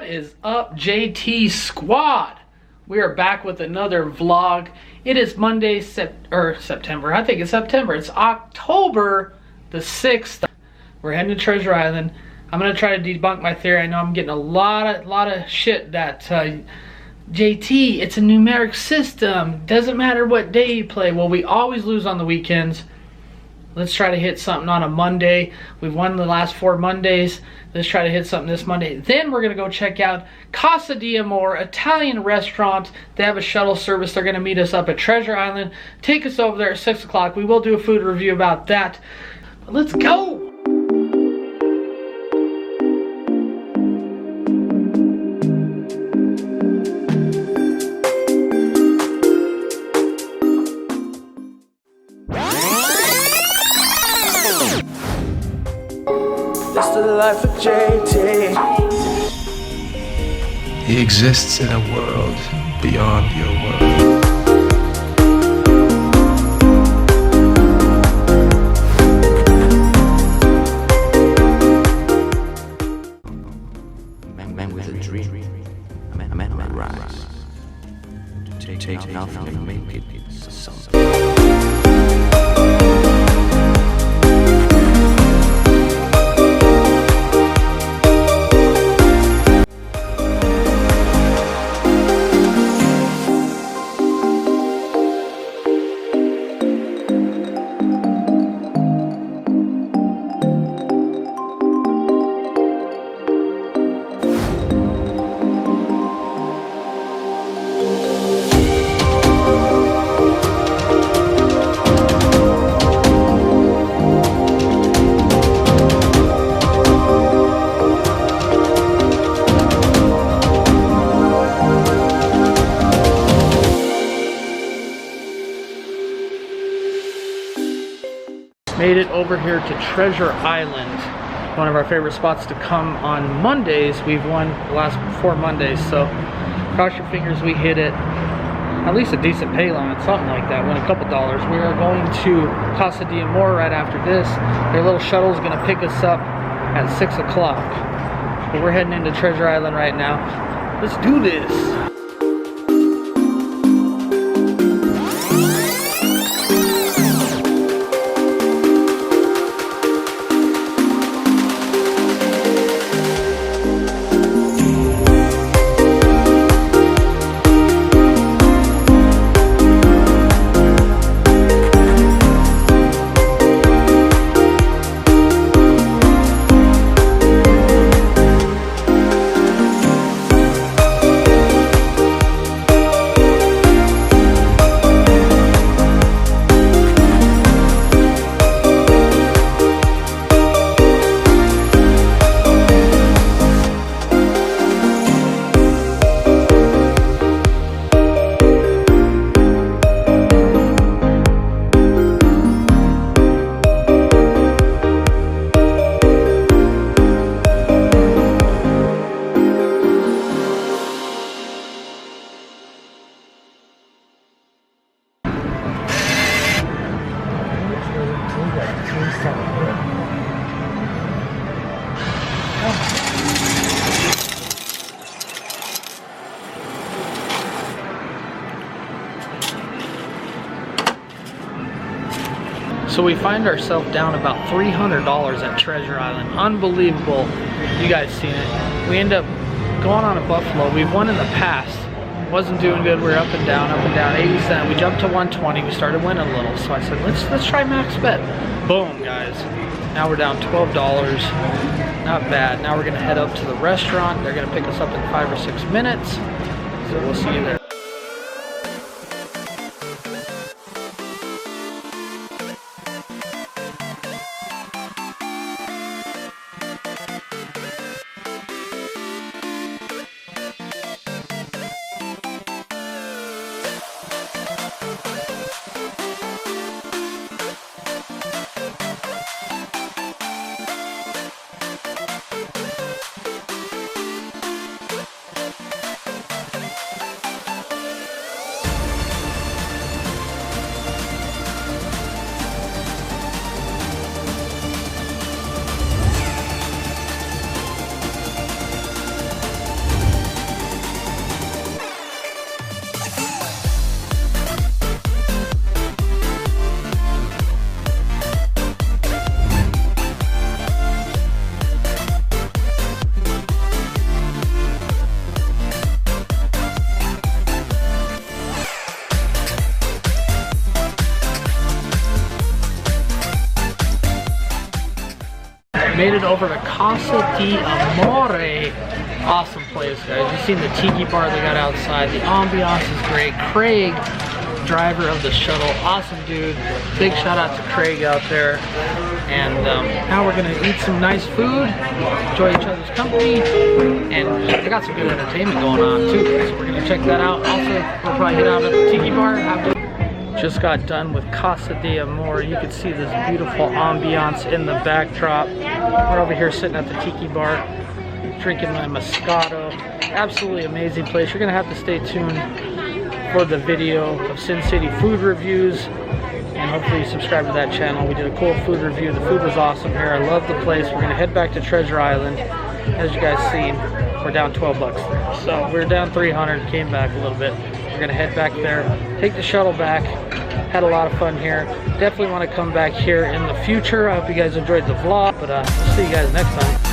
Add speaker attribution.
Speaker 1: is up, JT Squad? We are back with another vlog. It is Monday, September. I think it's September. It's October the 6th. We're heading to Treasure Island. I'm gonna try to debunk my theory. I know I'm getting a lot of shit that JT, it's a numeric system. Doesn't matter what day you play. Well, we always lose on the weekends. Let's try to hit something on a Monday. We've won the last 4 Mondays. Let's try to hit something this Monday. Then we're gonna go check out Casa di Amore, Italian restaurant. They have a shuttle service. They're gonna meet us up at Treasure Island. Take us over there at 6 o'clock. We will do a food review about that. But let's go.
Speaker 2: It's the life of JT.
Speaker 3: He exists in a world beyond your world.
Speaker 2: Man with a dream. A man on the rise. To take nothing and make it something.
Speaker 1: Made it over here to Treasure Island, one of our favorite spots to come on Mondays. We've won the last 4 Mondays, so cross your fingers we hit it. At least a decent pay line, something like that. Win a couple dollars. We are going to Casa di Amore right after this. Their little shuttle is going to pick us up at 6 o'clock. But we're heading into Treasure Island right now. Let's do this. So we find ourselves down about $300 at Treasure Island. Unbelievable. You guys seen it. We end up going on a Buffalo. We've won in the past. Wasn't doing good. We were up and down, 80 cents. We jumped to 120. We started winning a little. So I said, let's try max bet. Boom, guys. Now we're down $12. Not bad. Now we're gonna head up to the restaurant. They're gonna pick us up in 5 or 6 minutes. So we'll see you there. Made it over to Casa di Amore. Awesome place, guys. You've seen the tiki bar they got outside. The ambiance is great. Craig, driver of the shuttle, awesome dude. Big shout out to Craig out there. And now we're gonna eat some nice food, enjoy each other's company, and they got some good entertainment going on too. So we're gonna check that out. Also, we'll probably hit out at the tiki bar. Just got done with Casa di Amore. You can see this beautiful ambiance in the backdrop. We're over here sitting at the tiki bar, drinking my Moscato. Absolutely amazing place. You're gonna have to stay tuned for the video of Sin City food reviews, and hopefully you subscribe to that channel. We did a cool food review. The food was awesome here. I love the place. We're gonna head back to Treasure Island. As you guys seen, we're down 12 bucks there. So we're down 300, came back a little bit. We're gonna head back there, take the shuttle back. Had a lot of fun here. Definitely want to come back here in the future. I hope you guys enjoyed the vlog, but we'll see you guys next time.